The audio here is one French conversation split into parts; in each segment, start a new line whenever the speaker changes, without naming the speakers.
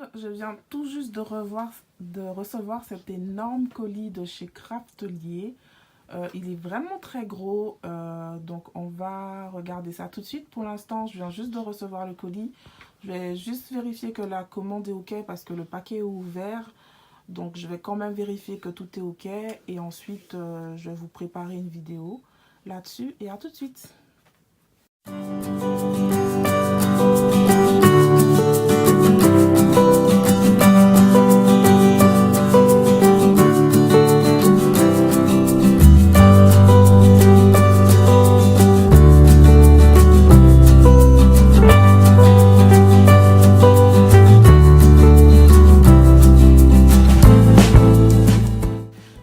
monde, je viens tout juste de recevoir cet énorme colis de chez Craftelier. Il est vraiment très gros, donc on va regarder ça tout de suite. Pour l'instant, je viens juste de recevoir le colis. Je vais juste vérifier que la commande est ok parce que le paquet est ouvert. Donc je vais quand même vérifier que tout est ok et ensuite je vais vous préparer une vidéo là-dessus et à tout de suite.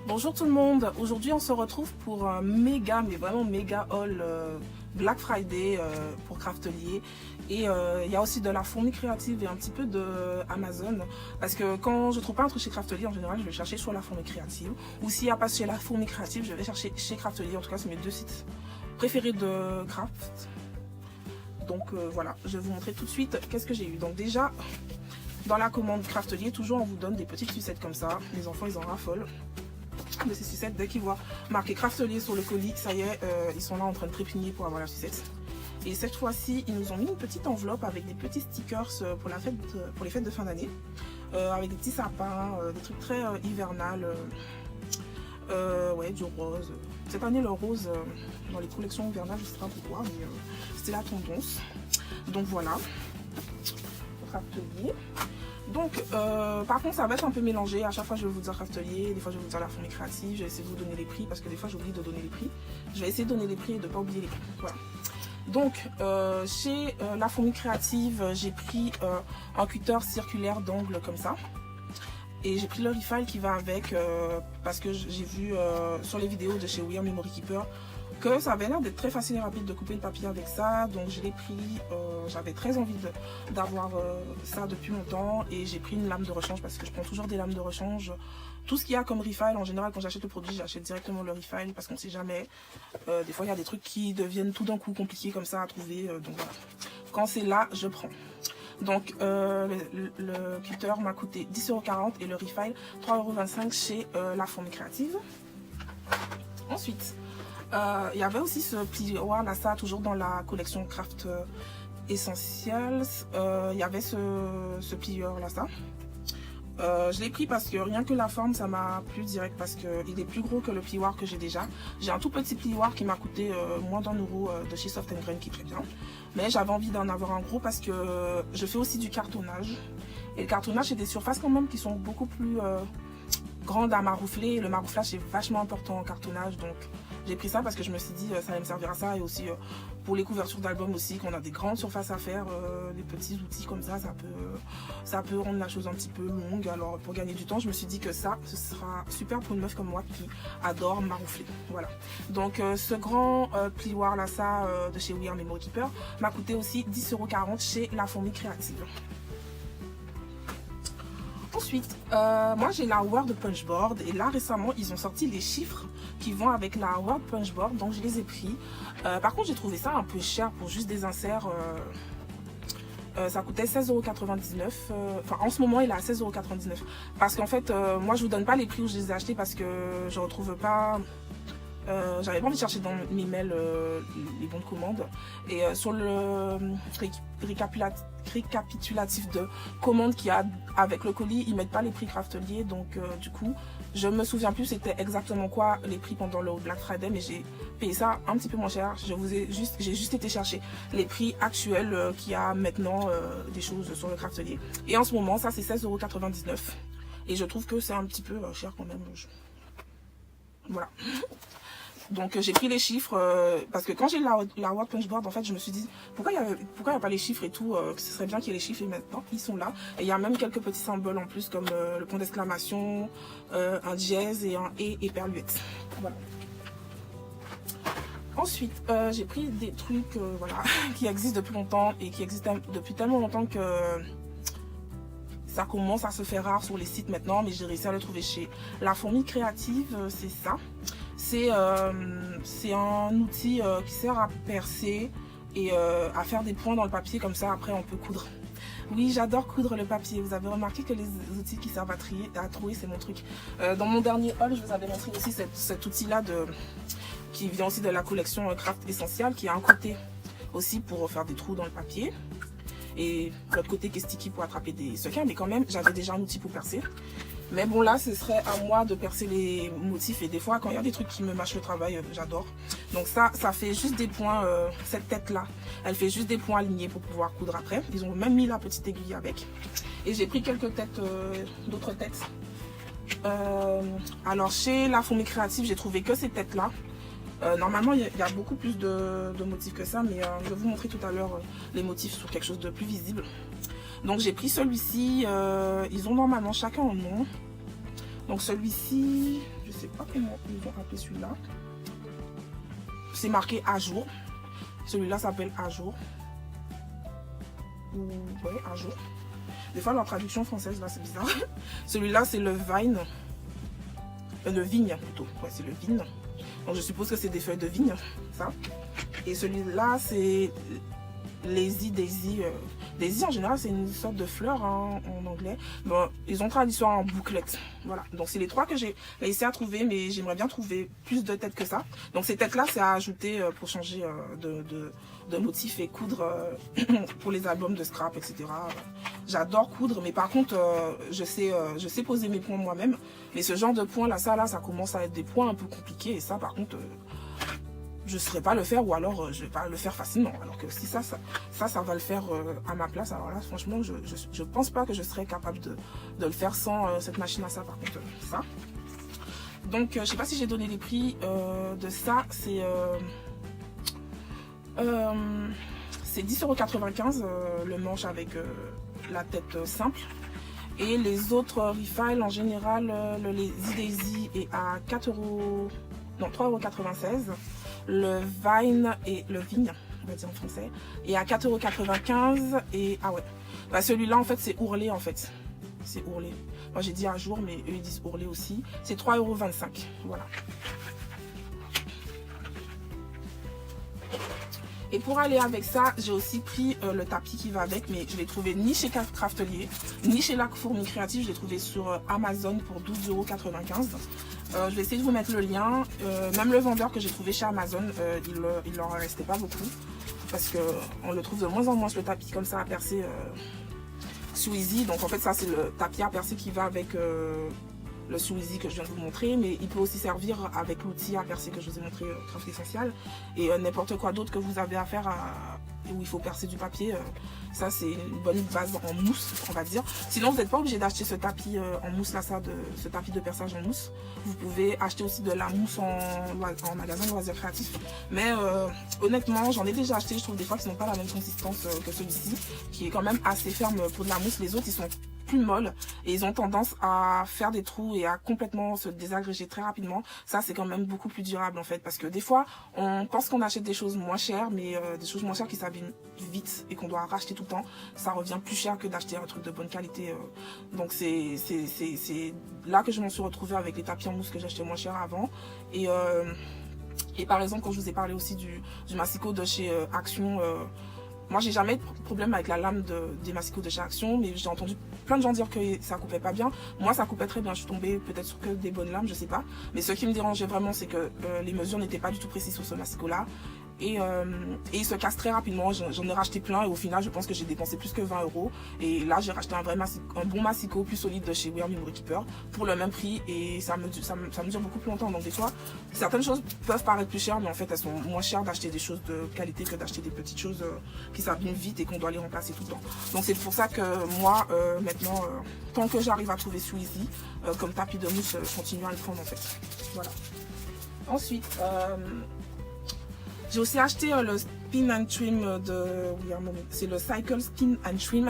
Bonjour tout le monde, aujourd'hui on se retrouve pour un méga, mais vraiment méga haul Black Friday pour Craftelier. Et il y a aussi de la fourmi créative et un petit peu de Amazon. Parce que quand je trouve pas un truc chez Craftelier, en général je vais chercher sur la fourmi créative. Ou s'il n'y a pas chez la fourmi créative, je vais chercher chez Craftelier. En tout cas c'est mes deux sites préférés de craft. Donc voilà, je vais vous montrer tout de suite qu'est-ce que j'ai eu. Donc déjà, dans la commande Craftelier, toujours on vous donne des petites sucettes comme ça. Les enfants ils en raffolent de ces sucettes. Dès qu'ils voient marqué Craftelier sur le colis, ça y est, ils sont là en train de trépigner pour avoir la sucette. Et cette fois-ci, ils nous ont mis une petite enveloppe avec des petits stickers pour les fêtes de fin d'année, avec des petits sapins, des trucs très hivernal, ouais, du rose. Cette année, le rose dans les collections hivernales, je sais pas pourquoi, mais c'était la tendance. Donc voilà, Craftelier. Donc, par contre, ça va être un peu mélangé. À chaque fois, je vais vous dire Craftelier, des fois, je vais vous dire la fourmi créative. Je vais essayer de vous donner les prix parce que des fois, j'oublie de donner les prix. Je vais essayer de donner les prix et de ne pas oublier les prix. Voilà. Donc, chez la fourmi créative, j'ai pris un cutter circulaire d'angle comme ça. Et j'ai pris le refill qui va avec parce que j'ai vu sur les vidéos de chez We Are Memory Keeper que ça avait l'air d'être très facile et rapide de couper le papier avec ça. Donc je l'ai pris, j'avais très envie d'avoir ça depuis longtemps. Et j'ai pris une lame de rechange parce que je prends toujours des lames de rechange. Tout ce qu'il y a comme refill, en général quand j'achète le produit, j'achète directement le refill parce qu'on ne sait jamais. Des fois il y a des trucs qui deviennent tout d'un coup compliqués comme ça à trouver. Donc voilà, quand c'est là, je prends. Donc le cutter m'a coûté 10,40 € et le refill 3,25 € chez la fourmi créative. Ensuite, il y avait aussi ce plioir là, ça toujours dans la collection Craft Essentials. Il y avait ce plieur là, ça. Je l'ai pris parce que rien que la forme ça m'a plu direct parce qu'il est plus gros que le plioir que j'ai déjà. J'ai un tout petit plioir qui m'a coûté moins d'€1 de chez Soft & Grain qui est très bien. Mais j'avais envie d'en avoir un gros parce que je fais aussi du cartonnage. Et le cartonnage c'est des surfaces quand même qui sont beaucoup plus grandes à maroufler. Le marouflage c'est vachement important en cartonnage, donc j'ai pris ça parce que je me suis dit ça allait me servir à ça et aussi pour les couvertures d'albums aussi, qu'on a des grandes surfaces à faire, des petits outils comme ça, ça peut rendre la chose un petit peu longue. Alors pour gagner du temps, je me suis dit que ça, ce sera super pour une meuf comme moi qui adore maroufler. Voilà. Donc ce grand plioir là, ça de chez We Are Memory Keeper m'a coûté aussi 10,40 € chez la fourmi créative. Ensuite, moi j'ai la Word Punchboard et là récemment ils ont sorti les chiffres qui vont avec la Word Punchboard, donc je les ai pris. Par contre j'ai trouvé ça un peu cher pour juste des inserts. Ça coûtait 16,99 €. Enfin en ce moment il est à 16,99 € parce qu'en fait moi je vous donne pas les prix où je les ai achetés parce que je retrouve pas. J'avais pas envie de chercher dans mes mails les bons de commande et sur le récapitulatif de commande qu'il y a avec le colis, ils mettent pas les prix Craftelier, donc du coup je me souviens plus c'était exactement quoi les prix pendant le Black Friday, mais j'ai payé ça un petit peu moins cher. J'ai juste été chercher les prix actuels qu'il y a maintenant des choses sur le Craftelier et en ce moment ça c'est 16,99 € et je trouve que c'est un petit peu cher quand même. Voilà. Donc j'ai pris les chiffres parce que quand j'ai la Word Punchboard en fait je me suis dit pourquoi il y a pas les chiffres et tout, que ce serait bien qu'il y ait les chiffres, et maintenant ils sont là et il y a même quelques petits symboles en plus comme le point d'exclamation, un dièse et un et éperluette. Voilà. Ensuite j'ai pris des trucs voilà, qui existent depuis longtemps et qui existent depuis tellement longtemps que ça commence à se faire rare sur les sites maintenant, mais j'ai réussi à le trouver chez la fourmi créative. C'est ça. C'est un outil qui sert à percer et à faire des points dans le papier, comme ça après on peut coudre. Oui, j'adore coudre le papier. Vous avez remarqué que les outils qui servent à trouer, c'est mon truc. Dans mon dernier haul, je vous avais montré aussi cet outil-là qui vient aussi de la collection Craft Essential, qui a un côté aussi pour faire des trous dans le papier. Et l'autre côté qui est sticky pour attraper des sequins. Mais quand même, j'avais déjà un outil pour percer. Mais bon, là, ce serait à moi de percer les motifs. Et des fois, quand il y a des trucs qui me mâchent le travail, j'adore. Donc ça fait juste des points, cette tête-là. Elle fait juste des points alignés pour pouvoir coudre après. Ils ont même mis la petite aiguille avec. Et j'ai pris quelques têtes, d'autres têtes. Alors, chez la Fourmi Créative, j'ai trouvé que ces têtes-là. Normalement, il y a beaucoup plus de motifs que ça. Mais je vais vous montrer tout à l'heure les motifs sur quelque chose de plus visible. Donc j'ai pris celui-ci, ils ont normalement chacun un nom. Donc celui-ci, je sais pas comment ils ont appelé celui-là. C'est marqué à jour. Celui-là s'appelle à jour. Ouais, à jour. Des fois leur traduction française là c'est bizarre. Celui-là c'est le vine. Le vigne plutôt. Ouais, c'est le vigne. Donc je suppose que c'est des feuilles de vigne, ça. Et celui-là c'est Lazy Daisy. Daisy en général c'est une sorte de fleur hein, en anglais. Bon, ils ont traduit ça en bouclette. Voilà, donc c'est les trois que j'ai réussi à trouver, mais j'aimerais bien trouver plus de têtes que ça. Donc ces têtes là c'est à ajouter pour changer de motif et coudre pour les albums de scrap, etc. J'adore coudre, mais par contre je sais poser mes points moi-même. Mais ce genre de points là, ça commence à être des points un peu compliqués. Et ça par contre je ne saurais pas le faire, ou alors je ne vais pas le faire facilement. Alors que si ça va le faire à ma place, alors là franchement je pense pas que je serais capable de le faire sans cette machine à ça. Par contre ça. Donc je sais pas si j'ai donné les prix de ça. C'est 10,95 € le manche avec la tête simple. Et les autres refiles en général, le Lazy Daisy est à 3,96 €. Le Vine et le Vigne, on va dire en français, est à 4,95 €. Et ah ouais, bah celui-là en fait c'est ourlé en fait. C'est ourlé. Moi j'ai dit à jour, mais eux ils disent ourlé aussi. C'est 3,25 €. Voilà. Et pour aller avec ça, j'ai aussi pris le tapis qui va avec, mais je l'ai trouvé ni chez Craftelier, ni chez la Fourmi Créative. Je l'ai trouvé sur Amazon pour 12,95 €. Je vais essayer de vous mettre le lien. Même le vendeur que j'ai trouvé chez Amazon, il leur restait pas beaucoup. Parce qu'on le trouve de moins en moins le tapis comme ça à percer Sweezy. Donc en fait ça c'est le tapis à percer qui va avec le Sweezy que je viens de vous montrer. Mais il peut aussi servir avec l'outil à percer que je vous ai montré, Craft Essential. Et n'importe quoi d'autre que vous avez à faire où il faut percer du papier. Ça c'est une bonne base en mousse on va dire. Sinon vous n'êtes pas obligé d'acheter ce tapis en mousse là, ce tapis de perçage en mousse. Vous pouvez acheter aussi de la mousse en magasin loisirs créatifs. Mais honnêtement j'en ai déjà acheté. Je trouve des fois qu'ils n'ont pas la même consistance que celui-ci, qui est quand même assez ferme pour de la mousse. Les autres ils sont plus molles et ils ont tendance à faire des trous et à complètement se désagréger très rapidement. Ça c'est quand même beaucoup plus durable en fait, parce que des fois on pense qu'on achète des choses moins chères, mais des choses moins chères qui s'abîment vite et qu'on doit racheter tout le temps, ça revient plus cher que d'acheter un truc de bonne qualité. Donc c'est là que je m'en suis retrouvée avec les tapis en mousse que j'achetais moins cher avant. Et par exemple quand je vous ai parlé aussi du massicot de chez Action, moi j'ai jamais eu de problème avec la lame des massicots de chez Action, mais j'ai entendu plein de gens dire que ça coupait pas bien. Moi ça coupait très bien, je suis tombée peut-être sur que des bonnes lames, je sais pas. Mais ce qui me dérangeait vraiment c'est que les mesures n'étaient pas du tout précises sur ce massicot là. Et il se casse très rapidement. J'en ai racheté plein et au final je pense que j'ai dépensé plus que 20 €. Et là j'ai racheté un bon massicot plus solide de chez We Are Memory Keeper pour le même prix, et ça me dure beaucoup plus longtemps. Donc des fois certaines choses peuvent paraître plus chères, mais en fait elles sont moins chères d'acheter des choses de qualité que d'acheter des petites choses qui s'abîment vite et qu'on doit les remplacer tout le temps. Donc c'est pour ça que moi maintenant tant que j'arrive à trouver Sweezy comme tapis de mousse, je continue à le prendre en fait. Voilà. Ensuite j'ai aussi acheté le Spin and Trim de We Are Memory. C'est le Cycle Spin and Trim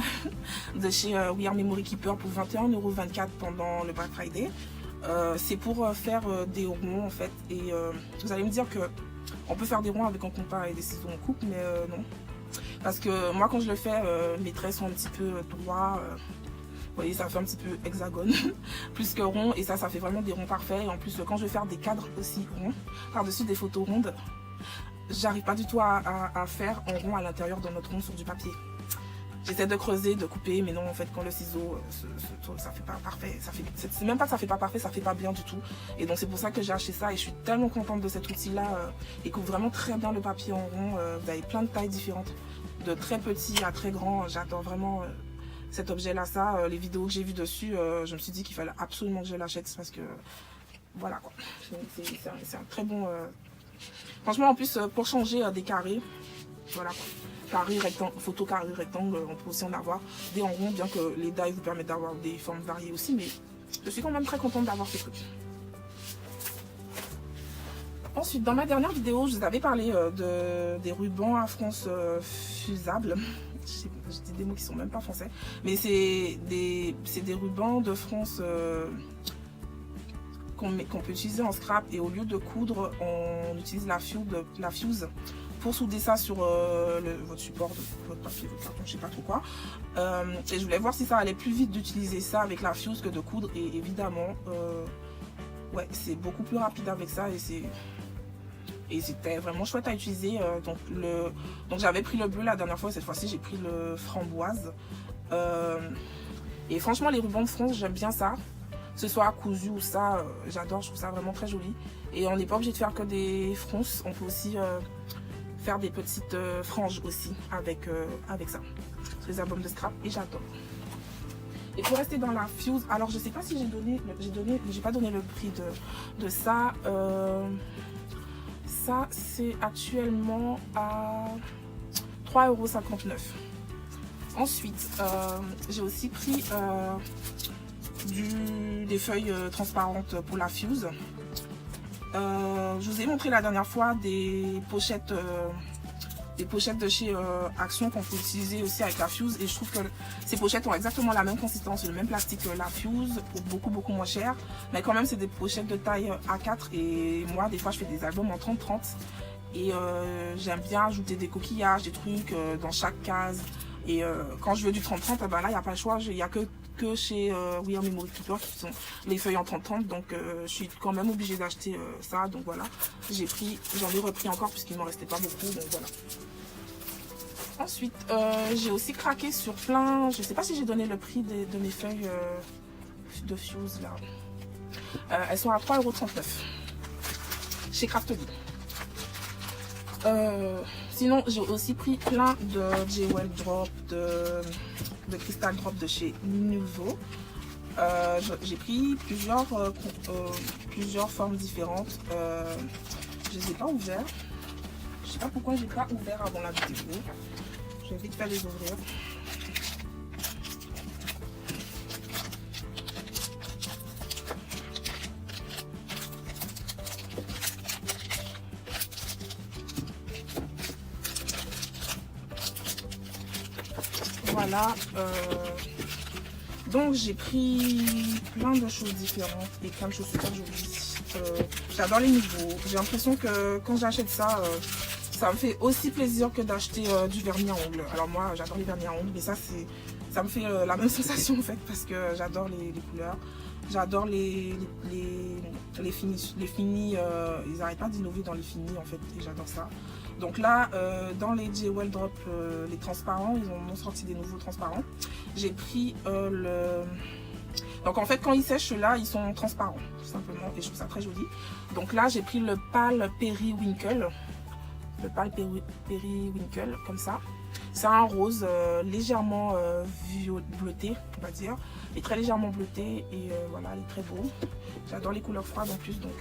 de chez We Are Memory Keeper pour 21,24 € pendant le Black Friday. C'est pour faire des ronds en fait. Et vous allez me dire que on peut faire des ronds avec un compas et des ciseaux en coupe, mais non. Parce que moi quand je le fais, mes traits sont un petit peu droits. Vous voyez, ça fait un petit peu hexagone plus que rond, et ça fait vraiment des ronds parfaits. Et en plus quand je vais faire des cadres aussi ronds par-dessus des photos rondes, j'arrive pas du tout à faire en rond à l'intérieur de notre rond sur du papier. J'essaie de creuser, de couper, mais non, en fait, quand le ciseau, ça fait pas parfait. C'est même pas que ça fait pas parfait, ça fait pas bien du tout. Et donc, c'est pour ça que j'ai acheté ça et je suis tellement contente de cet outil-là. Il coupe vraiment très bien le papier en rond. Vous avez plein de tailles différentes, de très petit à très grand. J'adore vraiment cet objet-là, ça. Les vidéos que j'ai vues dessus, je me suis dit qu'il fallait absolument que je l'achète parce que, voilà quoi. C'est un très bon... Franchement, en plus, pour changer des carrés, voilà quoi. Carré, rectangle, photo carré, rectangle, on peut aussi en avoir des en rond, bien que les die vous permettent d'avoir des formes variées aussi, mais je suis quand même très contente d'avoir ces trucs. Ensuite, dans ma dernière vidéo, je vous avais parlé des rubans à fronce fusables. Je dis des mots qui sont même pas français, mais c'est des rubans de fronce qu'on peut utiliser en scrap, et au lieu de coudre, on utilise la fuse pour souder ça sur votre support, votre papier, votre carton, je sais pas trop quoi. Et je voulais voir si ça allait plus vite d'utiliser ça avec la fuse que de coudre, et évidemment, ouais, c'est beaucoup plus rapide avec ça, et c'était vraiment chouette à utiliser. Donc j'avais pris le bleu la dernière fois, et cette fois-ci j'ai pris le framboise. Et franchement, les rubans de fronce, j'aime bien ça. Que ce soit cousu ou ça, j'adore, je trouve ça vraiment très joli. Et on n'est pas obligé de faire que des fronces, on peut aussi faire des petites franges aussi avec ça. C'est des albums de scrap et j'adore. Et pour rester dans la fuse, alors je sais pas si j'ai pas donné le prix de ça. Ça c'est actuellement à 3,59 €. Ensuite, j'ai aussi pris des feuilles transparentes pour la fuse. Je vous ai montré la dernière fois des pochettes de chez Action qu'on peut utiliser aussi avec la fuse, et je trouve que ces pochettes ont exactement la même consistance, le même plastique que la fuse, pour beaucoup moins cher, mais quand même c'est des pochettes de taille A4, et moi des fois je fais des albums en 30-30 et j'aime bien ajouter des coquillages, des trucs dans chaque case, et quand je veux du 30-30, ben là il n'y a pas le choix, il n'y a que chez We Are Memory Keeper qui sont les feuilles en 30-30, donc je suis quand même obligée d'acheter ça, donc voilà, j'en ai repris encore puisqu'il m'en restait pas beaucoup, donc voilà. Ensuite, j'ai aussi craqué sur plein, je sais pas si j'ai donné le prix de mes feuilles de fuse là. Elles sont à 3,39 € chez Craftly. Sinon, j'ai aussi pris plein de Jewel Drop, de Crystal Drop de chez Nuvo. J'ai pris plusieurs formes différentes. Je les ai pas ouverts. Je sais pas pourquoi j'ai pas ouvert avant la vidéo. Je vais vite faire les ouvrir. Voilà, donc j'ai pris plein de choses différentes et plein de choses super jolies. J'adore les niveaux. J'ai l'impression que quand j'achète ça, ça me fait aussi plaisir que d'acheter du vernis à ongles. Alors moi j'adore les vernis à ongles, mais ça me fait la même sensation en fait, parce que j'adore les couleurs. J'adore les finis, ils n'arrêtent pas d'innover dans les finis en fait, et j'adore ça. Donc là, dans les Jewel Drop, les transparents, ils ont sorti des nouveaux transparents. J'ai pris Donc en fait, quand ils sèchent là, ils sont transparents, tout simplement, et je trouve ça très joli. Donc là, j'ai pris le pâle Periwinkle. Le pâle Periwinkle, comme ça. C'est un rose légèrement bleuté, on va dire. Il est très légèrement bleuté et voilà, il est très beau. J'adore les couleurs froides en plus, donc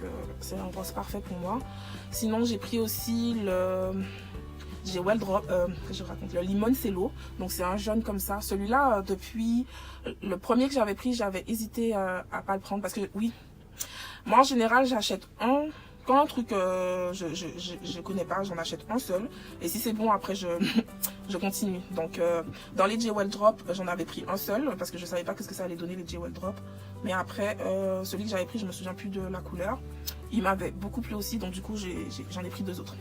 c'est un rose parfait pour moi. Sinon, j'ai pris aussi le Jewel Drop, le Limoncello. Donc c'est un jaune comme ça. Celui-là, depuis le premier que j'avais pris, j'avais hésité à pas le prendre parce que oui, moi en général, j'achète quand un truc je connais pas, j'en achète un seul, et si c'est bon après je continue. Donc dans les Jewel Drop, j'en avais pris un seul parce que je savais pas ce que ça allait donner les Jewel Drop, mais après celui que j'avais pris, je me souviens plus de la couleur, il m'avait beaucoup plu aussi, donc du coup j'en ai pris deux autres.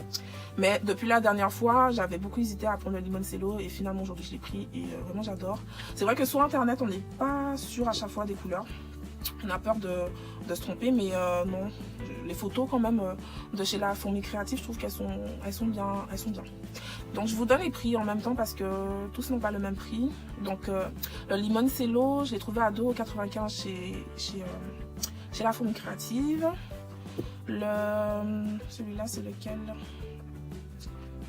Mais depuis la dernière fois, j'avais beaucoup hésité à prendre le Limoncello, et finalement aujourd'hui je l'ai pris et vraiment j'adore. C'est vrai que sur internet on n'est pas sûr à chaque fois des couleurs. On a peur de se tromper, mais non. Les photos quand même de chez la Fourmi Créative, je trouve qu'elles sont bien. Donc je vous donne les prix en même temps parce que tous n'ont pas le même prix. Donc le Limoncello, je l'ai trouvé à 2,95 € chez la Fourmi Créative. Celui-là, c'est lequel?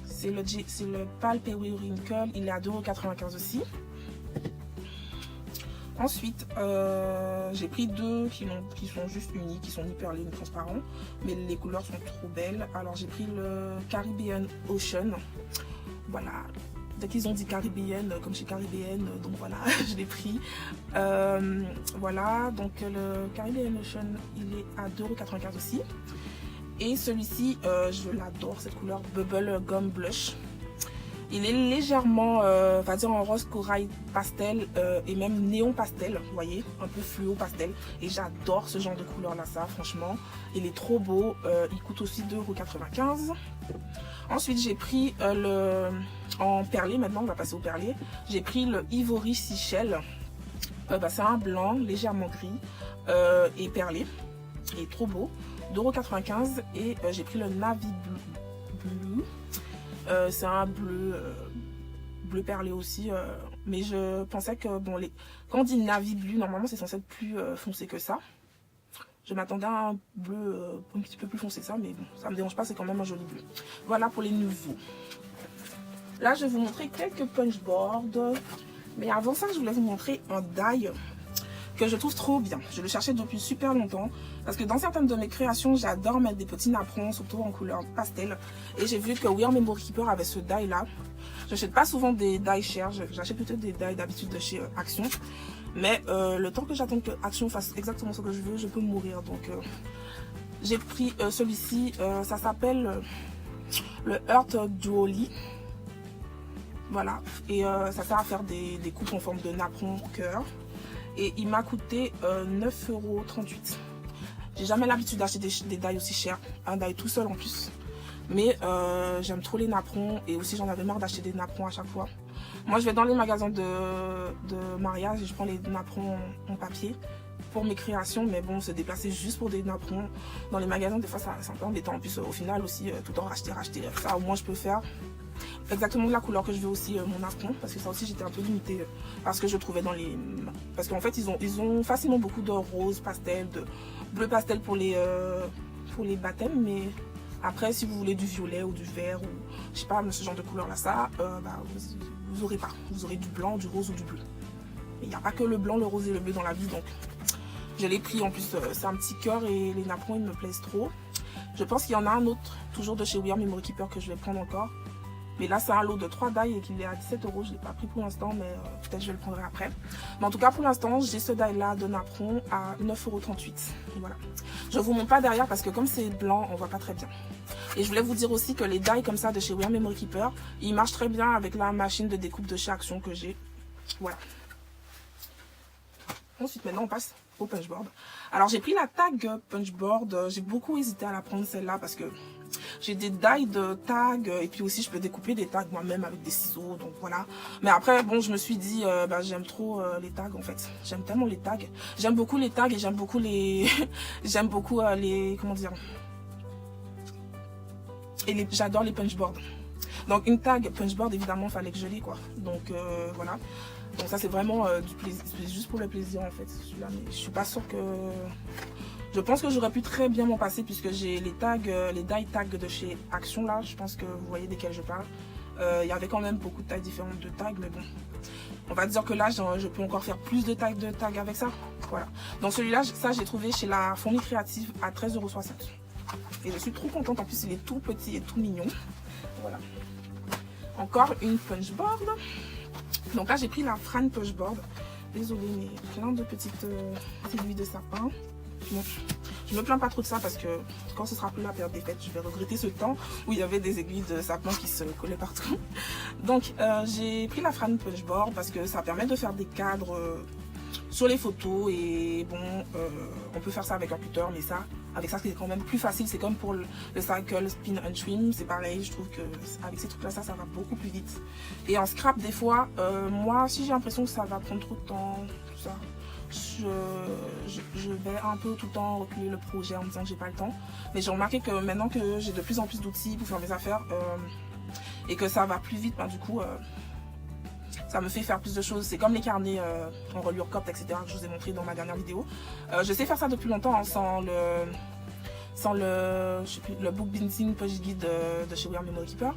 C'est le Pale Periwinkle, il est à 2,95 € aussi. Ensuite, j'ai pris deux qui sont juste uniques, qui sont ni perlés ni transparents, mais les couleurs sont trop belles. Alors j'ai pris le Caribbean Ocean. Voilà, dès qu'ils ont dit Caribbean, comme chez Caribbean, donc voilà, je l'ai pris. Voilà, donc le Caribbean Ocean, il est à 2,95 € aussi. Et celui-ci, je l'adore, cette couleur Bubble Gum Blush. Il est légèrement, on va dire en rose corail pastel et même néon pastel, vous voyez, un peu fluo pastel. Et j'adore ce genre de couleur là, ça, franchement. Il est trop beau, il coûte aussi 2,95 €. Ensuite, j'ai pris en perlé, maintenant on va passer au perlé. J'ai pris le Ivory Seashell. C'est un blanc légèrement gris et perlé. Il est trop beau, 2,95 €. Et j'ai pris le Navy Blue. C'est un bleu perlé aussi, mais je pensais que bon, quand on dit navy blue, normalement c'est censé être plus foncé que ça. Je m'attendais à un bleu un petit peu plus foncé que ça, mais bon, ça me dérange pas, c'est quand même un joli bleu. Voilà pour les nouveaux. Là, je vais vous montrer quelques punchboards, mais avant ça, je voulais vous montrer un die que je trouve trop bien. Je le cherchais depuis super longtemps parce que dans certaines de mes créations, j'adore mettre des petits napperons, surtout en couleur pastel. Et j'ai vu que We Are Memory Keeper avait ce die là. Je n'achète pas souvent des die chers, j'achète plutôt des die d'habitude de chez Action. Mais le temps que j'attends que Action fasse exactement ce que je veux, je peux mourir. Donc j'ai pris celui-ci, ça s'appelle le Earth Dually. Voilà, et ça sert à faire des coupes en forme de napperon cœur. Et il m'a coûté 9,38 €. J'ai jamais l'habitude d'acheter des die aussi chers. Un die tout seul en plus. Mais j'aime trop les napperons. Et aussi j'en avais marre d'acheter des napperons à chaque fois. Moi je vais dans les magasins de mariage et je prends les napperons en papier pour mes créations. Mais bon, se déplacer juste pour des napperons dans les magasins, des fois c'est un peu embêtant. En plus au final aussi, tout le temps racheter. Ça au moins je peux faire exactement de la couleur que je veux aussi mon napperon, parce que ça aussi j'étais un peu limitée parce que je trouvais dans les... Parce qu'en fait ils ont facilement beaucoup de rose pastel, de bleu pastel pour les baptêmes, mais après si vous voulez du violet ou du vert ou je sais pas, ce genre de couleur là, ça vous aurez pas. Vous aurez du blanc, du rose ou du bleu. Il n'y a pas que le blanc, le rose et le bleu dans la vie, donc je l'ai pris. En plus c'est un petit cœur et les napperons ils me plaisent trop. Je pense qu'il y en a un autre toujours de chez We Are Memory Keeper que je vais prendre encore. Mais là, c'est un lot de 3 die et qu'il est à 17 €. Je ne l'ai pas pris pour l'instant, mais peut-être je le prendrai après. Mais en tout cas, pour l'instant, j'ai ce die-là de napperon à 9,38 €. Voilà. Je ne vous montre pas derrière parce que comme c'est blanc, on ne voit pas très bien. Et je voulais vous dire aussi que les die comme ça de chez We Are Memory Keeper, ils marchent très bien avec la machine de découpe de chez Action que j'ai. Voilà. Ensuite, maintenant, on passe au punchboard. Alors, j'ai pris la tag punchboard. J'ai beaucoup hésité à la prendre, celle-là, parce que j'ai des die de tag et puis aussi je peux découper des tags moi-même avec des ciseaux, donc voilà. Mais après bon, je me suis dit j'aime trop les tags en fait. J'aime tellement les tags. J'aime beaucoup les tags et j'aime beaucoup les j'aime beaucoup les comment dire. Et j'adore les punchboards. Donc une tag punchboard évidemment fallait que je l'ai quoi. Donc voilà. Donc ça c'est vraiment du plaisir, c'est juste pour le plaisir en fait celui-là, mais je suis pas sûre que... Je pense que j'aurais pu très bien m'en passer puisque j'ai les tags, les die tags de chez Action là, je pense que vous voyez desquels je parle. Il y avait quand même beaucoup de tailles différentes de tags, mais bon. On va dire que là, je peux encore faire plus de tags avec ça. Voilà. Donc celui-là, ça j'ai trouvé chez la Fourmi Créative à 13,60 €. Et je suis trop contente, en plus il est tout petit et tout mignon. Voilà. Encore une punchboard. Donc là j'ai pris la Fran punchboard. Désolée, mais plein de petites aiguilles de sapin. Bon, je me plains pas trop de ça parce que quand ce sera plus la période des fêtes, je vais regretter ce temps où il y avait des aiguilles de sapin qui se collaient partout. Donc j'ai pris la Fran punchboard parce que ça permet de faire des cadres sur les photos et bon, on peut faire ça avec un cutter, mais ça, avec ça c'est quand même plus facile. C'est comme pour le cycle spin and trim, c'est pareil. Je trouve que avec ces trucs là, ça va beaucoup plus vite. Et en scrap des fois, moi si j'ai l'impression que ça va prendre trop de temps, tout ça, je vais un peu tout le temps reculer le projet en me disant que j'ai pas le temps. Mais j'ai remarqué que maintenant que j'ai de plus en plus d'outils pour faire mes affaires et que ça va plus vite, ben, du coup, ça me fait faire plus de choses. C'est comme les carnets en reliure copte, etc. que je vous ai montré dans ma dernière vidéo. Je sais faire ça depuis longtemps hein, sans le book binding page guide de chez We Are Memory Keeper.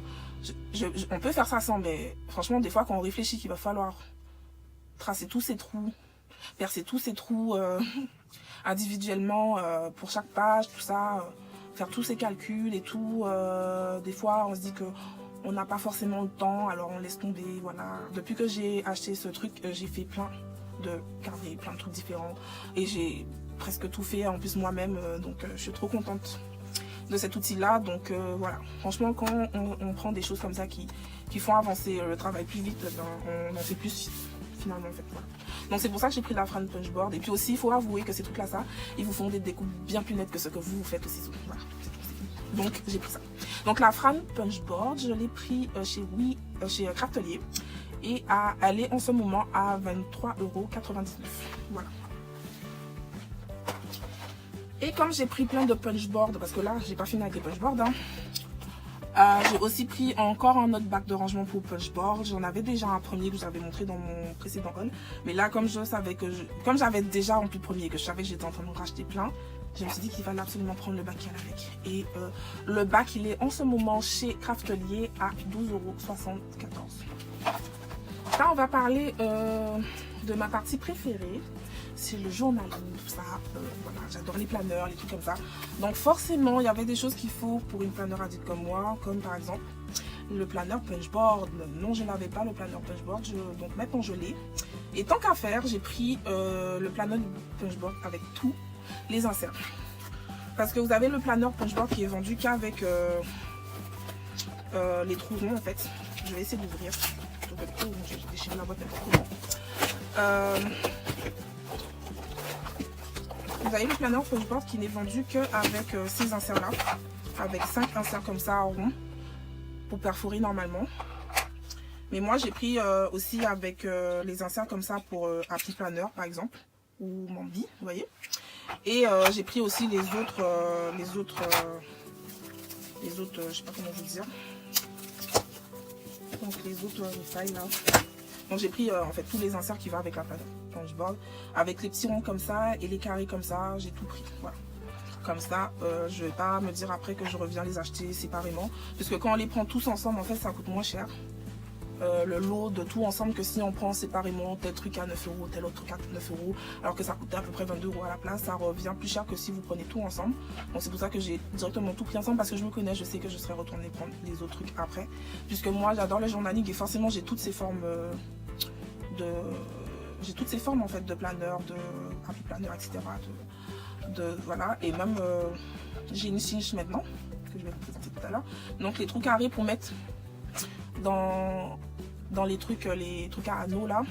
On peut faire ça sans, mais franchement, des fois, quand on réfléchit qu'il va falloir tracer tous ces trous, percer tous ces trous individuellement pour chaque page, tout ça, faire tous ces calculs et tout, des fois, on se dit que on n'a pas forcément le temps, alors on laisse tomber, voilà. Depuis que j'ai acheté ce truc, j'ai fait plein de carnets, plein de trucs différents, et j'ai presque tout fait en plus moi-même, donc je suis trop contente de cet outil-là. Donc voilà, franchement, quand on prend des choses comme ça qui font avancer le travail plus vite, ben, on en fait plus finalement en fait. Voilà. Donc c'est pour ça que j'ai pris la Fran Punchboard. Et puis aussi, il faut avouer que ces trucs-là, ça, ils vous font des découpes bien plus nettes que ce que vous faites aussi. Voilà. Donc j'ai pris ça. Donc la Fran Punchboard, je l'ai pris chez Craftelier, et elle est en ce moment à 23,99 €. Voilà. Et comme j'ai pris plein de punchboards, parce que là j'ai pas fini avec les punchboards, hein, j'ai aussi pris encore un autre bac de rangement pour punchboard. J'en avais déjà un premier que j'avais montré dans mon précédent haul, mais là comme je savais comme j'avais déjà rempli le premier et que je savais que j'étais en train de racheter plein, je me suis dit qu'il fallait absolument prendre le bac qui allait avec. Et le bac, il est en ce moment chez Craftelier à 12,74 €. Là, on va parler de ma partie préférée. C'est le journaling, tout ça. Voilà, j'adore les planeurs, les trucs comme ça. Donc forcément, il y avait des choses qu'il faut pour une planeur addict comme moi, comme par exemple le planeur punchboard. Non, je n'avais pas le planeur punchboard, donc maintenant je l'ai. Et tant qu'à faire, j'ai pris le planeur punchboard avec tous les inserts. Parce que vous avez le planeur punchboard qui est vendu qu'avec les trous ronds en fait. Je vais essayer d'ouvrir. Je déchire la boîte vous avez le planeur punchboard qui n'est vendu qu'avec ces inserts là, avec 5 inserts comme ça en rond pour perforer normalement. Mais moi j'ai pris aussi avec les inserts comme ça pour un petit planeur par exemple, ou Mambi, vous voyez. Et j'ai pris aussi les autres je sais pas comment vous dire, donc les autres failles là. Donc j'ai pris en fait tous les inserts qui vont avec la punchboard, avec les petits ronds comme ça et les carrés comme ça, j'ai tout pris. Voilà. Comme ça, je vais pas me dire après que je reviens les acheter séparément, puisque quand on les prend tous ensemble, en fait, ça coûte moins cher. Le lot de tout ensemble que si on prend séparément tel truc à 9 €, tel autre truc à 9 €, alors que ça coûtait à peu près 22 € à la place, ça revient plus cher que si vous prenez tout ensemble. Donc c'est pour ça que j'ai directement tout pris ensemble, parce que je me connais, je sais que je serai retournée prendre les autres trucs après, puisque moi j'adore le journaling et forcément j'ai toutes ces formes en fait de planeur, de happy planner, etc. Voilà, et même j'ai une cinch maintenant que je vais vous présenter tout à l'heure. Donc les trous carrés pour mettre dans les trucs à anneaux là,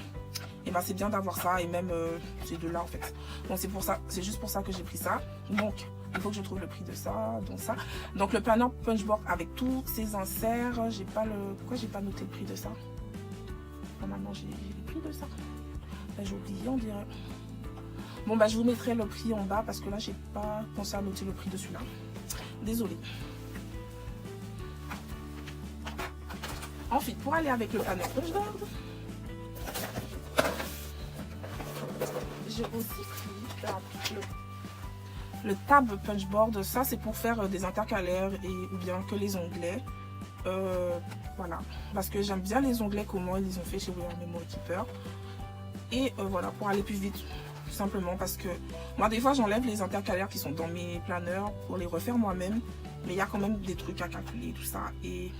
et ben c'est bien d'avoir ça, et même ces deux là en fait. Donc c'est pour ça, c'est juste pour ça que j'ai pris ça. Donc il faut que je trouve le prix de ça, donc le planeur punchboard avec tous ces inserts. J'ai pas pourquoi j'ai pas noté le prix de ça? Normalement j'ai le prix de ça. Là j'ai oublié, on dirait. Bon bah je vous mettrai le prix en bas, parce que là j'ai pas pensé à noter le prix de celui-là. Désolée. Ensuite, pour aller avec le planeur punchboard, j'ai aussi pris le tab punchboard. Ça c'est pour faire des intercalaires ou bien que les onglets. Voilà, parce que j'aime bien les onglets comment ils les ont fait chez We Are Memory Keeper. Et voilà, pour aller plus vite, tout simplement, parce que moi des fois j'enlève les intercalaires qui sont dans mes planeurs pour les refaire moi-même, mais il y a quand même des trucs à calculer, tout ça. Et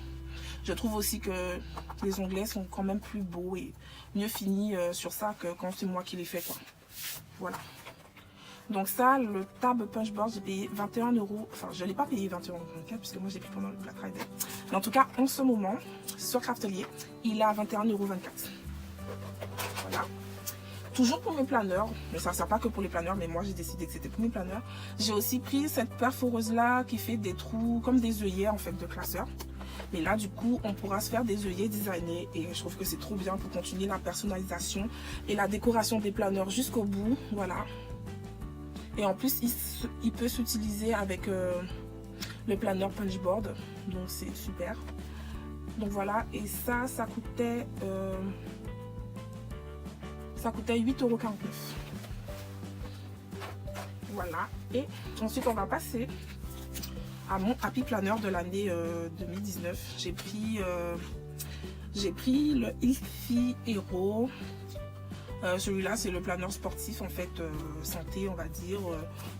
je trouve aussi que les onglets sont quand même plus beaux et mieux finis sur ça que quand c'est moi qui les fais, quoi. Voilà. Donc ça, le tab punchboard, j'ai payé 21 €. Enfin, je ne l'ai pas payé 21,24 € puisque moi j'ai pris pendant le Black Friday. Mais en tout cas, en ce moment, sur Craftelier, il est à 21,24 €. Voilà. Toujours pour mes planeurs, mais ça ne sert pas que pour les planeurs, mais moi j'ai décidé que c'était pour mes planeurs. J'ai aussi pris cette perforeuse là qui fait des trous comme des œillets en fait de classeur. Mais là, du coup, on pourra se faire des œillets designés. Et je trouve que c'est trop bien pour continuer la personnalisation et la décoration des planeurs jusqu'au bout. Voilà. Et en plus, il peut s'utiliser avec le planeur punchboard. Donc, c'est super. Donc, voilà. Et ça coûtait 8,49 €. Voilà. Et ensuite, on va passer à mon Happy Planner de l'année 2019. J'ai pris le Ilfi Hero. Celui-là, c'est le planeur sportif, en fait, santé, on va dire.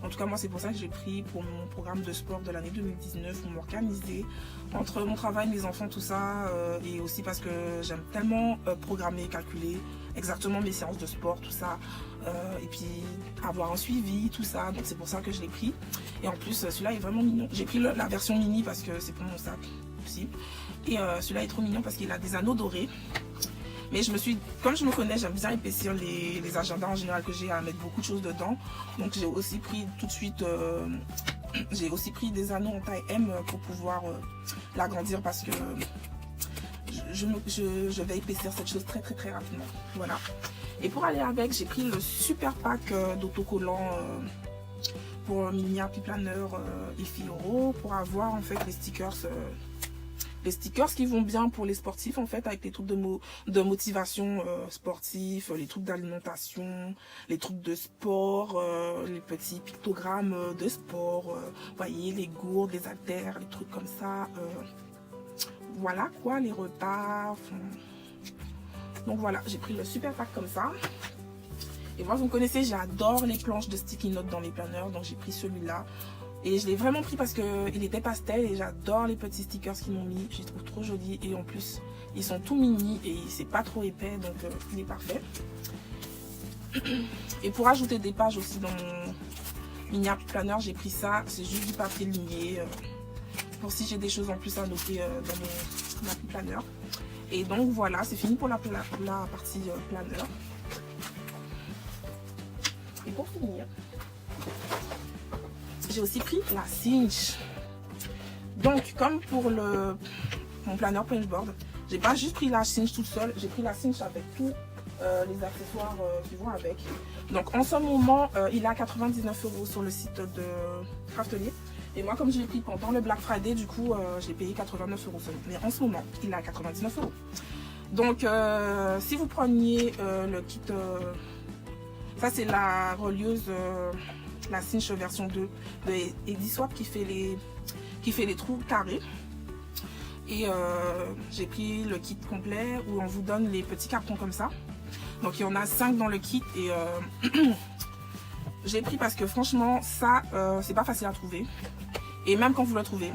En tout cas, moi, c'est pour ça que j'ai pris pour mon programme de sport de l'année 2019, pour m'organiser entre mon travail, mes enfants, tout ça, et aussi parce que j'aime tellement programmer, calculer exactement mes séances de sport, tout ça, et puis avoir un suivi, tout ça. Donc, c'est pour ça que je l'ai pris. Et en plus, celui-là est vraiment mignon. J'ai pris la version mini parce que c'est pour mon sac aussi. Et celui-là est trop mignon parce qu'il a des anneaux dorés. Mais comme je me connais, j'aime bien épaissir les agendas en général que j'ai à mettre beaucoup de choses dedans. Donc j'ai aussi pris tout de suite, j'ai aussi pris des anneaux en taille M pour pouvoir l'agrandir parce que je vais épaissir cette chose très rapidement. Voilà. Et pour aller avec, j'ai pris le super pack d'autocollants pour Mini Happy Planner Ilfi Hero pour avoir en fait les stickers qui vont bien pour les sportifs en fait, avec les trucs de motivation sportive, les trucs d'alimentation, les trucs de sport, les petits pictogrammes de sport, voyez, les gourdes, les haltères, les trucs comme ça. Voilà quoi, les repas. Donc voilà, j'ai pris le super pack comme ça. Et moi, vous me connaissez, j'adore les planches de sticky notes dans les planeurs, donc j'ai pris celui-là. Et je l'ai vraiment pris parce qu'il était pastel et j'adore les petits stickers qu'ils m'ont mis. Je les trouve trop jolis et en plus, ils sont tout mini et c'est pas trop épais, donc il est parfait. Et pour ajouter des pages aussi dans mon Mini Happy Planner, j'ai pris ça. C'est juste du papier lié pour si j'ai des choses en plus à noter dans mon Happy Planner. Et donc voilà, c'est fini pour la partie planner. Et pour finir, j'ai aussi pris la cinch. Donc comme pour mon planeur punchboard, j'ai pas juste pris la cinch toute seule, j'ai pris la cinch avec tous les accessoires qui vont avec. Donc en ce moment, il est à 99 € sur le site de Craftelier. Et moi, comme je l'ai pris pendant le Black Friday, du coup, j'ai payé 89 € seulement. Mais en ce moment, il est à 99 €. Donc, si vous preniez le kit, ça c'est la relieuse, la cinch version 2 de Ediswap qui fait les trous carrés. Et j'ai pris le kit complet où on vous donne les petits cartons comme ça. Donc il y en a 5 dans le kit et j'ai pris parce que franchement ça c'est pas facile à trouver. Et même quand vous le trouvez,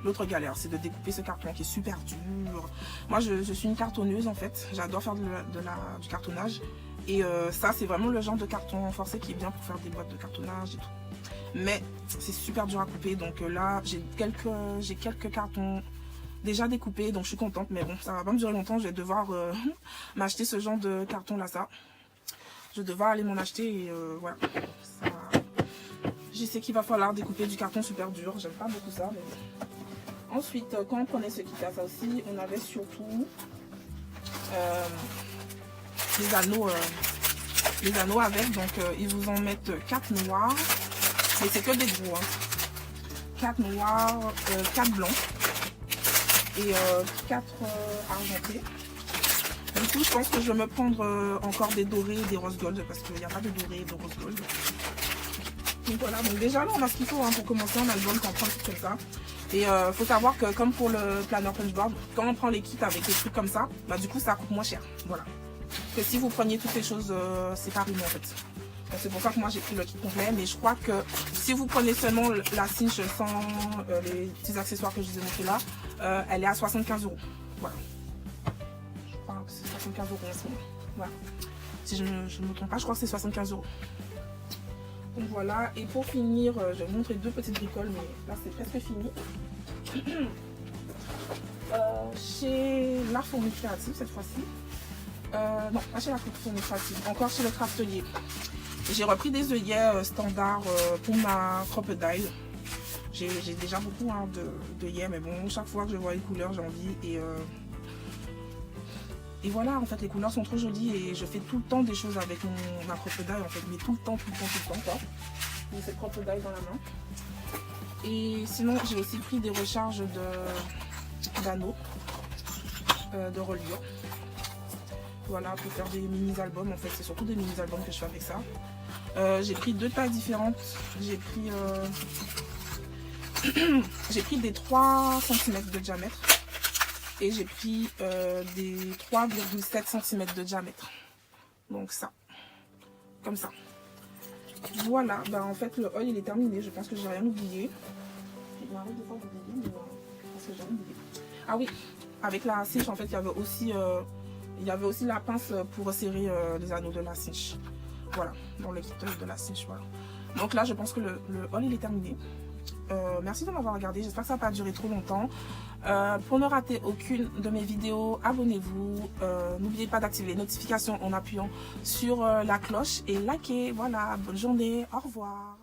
l'autre galère c'est de découper ce carton qui est super dur. Moi je suis une cartonneuse en fait, j'adore faire du cartonnage. Et ça c'est vraiment le genre de carton forcé qui est bien pour faire des boîtes de cartonnage et tout. Mais c'est super dur à couper, donc là j'ai quelques cartons déjà découpés, donc je suis contente. Mais bon, ça va pas me durer longtemps, je vais devoir m'acheter ce genre de carton là, ça. Je vais devoir aller m'en acheter et voilà. Ça... Je sais qu'il va falloir découper du carton super dur, j'aime pas beaucoup ça. Mais... Ensuite, quand on prenait ce kit là, ça aussi, on avait surtout les anneaux avec, donc ils vous en mettent 4 noirs, mais c'est que des gros, hein. 4 noirs, 4 blancs et 4 argentés. Du coup je pense que je vais me prendre encore des dorés et des rose gold parce qu'il n'y a pas de doré et de rose gold. Donc voilà, donc déjà là on a ce qu'il faut hein, pour commencer un album quand on prend un truc comme ça. Et faut savoir que comme pour le planner punchboard, quand on prend les kits avec des trucs comme ça, bah du coup ça coûte moins cher. Voilà. Que si vous preniez toutes ces choses séparément en fait. C'est pour ça que moi j'ai pris le kit complet, mais je crois que si vous prenez seulement la cinch sans les petits accessoires que je vous ai montrés là, elle est à 75 €. Voilà. Je crois que c'est 75 € en ce moment. Voilà. Si je ne me trompe pas, je crois que c'est 75 €. Donc voilà, et pour finir, je vais vous montrer deux petites bricoles, mais là c'est presque fini. Chez La Fourmi Créative cette fois-ci. Non, pas chez La Fourmi Créative, encore chez le Craftelier. J'ai repris des œillets standards pour ma crocodile. J'ai déjà beaucoup hein, de yeux, mais bon, chaque fois que je vois une couleur, j'ai envie. Et voilà, en fait, les couleurs sont trop jolies et je fais tout le temps des choses avec ma crocodile, en fait. Mais tout le temps, quoi. J'ai cette crocodile dans la main. Et sinon, j'ai aussi pris des recharges d'anneaux, de reliure. Voilà, pour faire des mini-albums, en fait. C'est surtout des mini-albums que je fais avec ça. J'ai pris 2 tailles différentes. J'ai pris... j'ai pris des 3 cm de diamètre et j'ai pris des 3,7 cm de diamètre. Donc ça, comme ça. Voilà, bah en fait le haul il est terminé. Je pense que j'ai rien oublié. Il m'arrive des fois d'oublier, mais je pense que j'ai rien oublié. Ah oui, avec la cinche en fait il y avait aussi la pince pour serrer les anneaux de la cinche. Voilà, dans le kit de la cinche, voilà. Donc là je pense que le haul il est terminé. Merci de m'avoir regardé, j'espère que ça n'a pas duré trop longtemps. Pour ne rater aucune de mes vidéos, abonnez-vous. N'oubliez pas d'activer les notifications en appuyant sur la cloche et likez. Voilà, bonne journée, au revoir.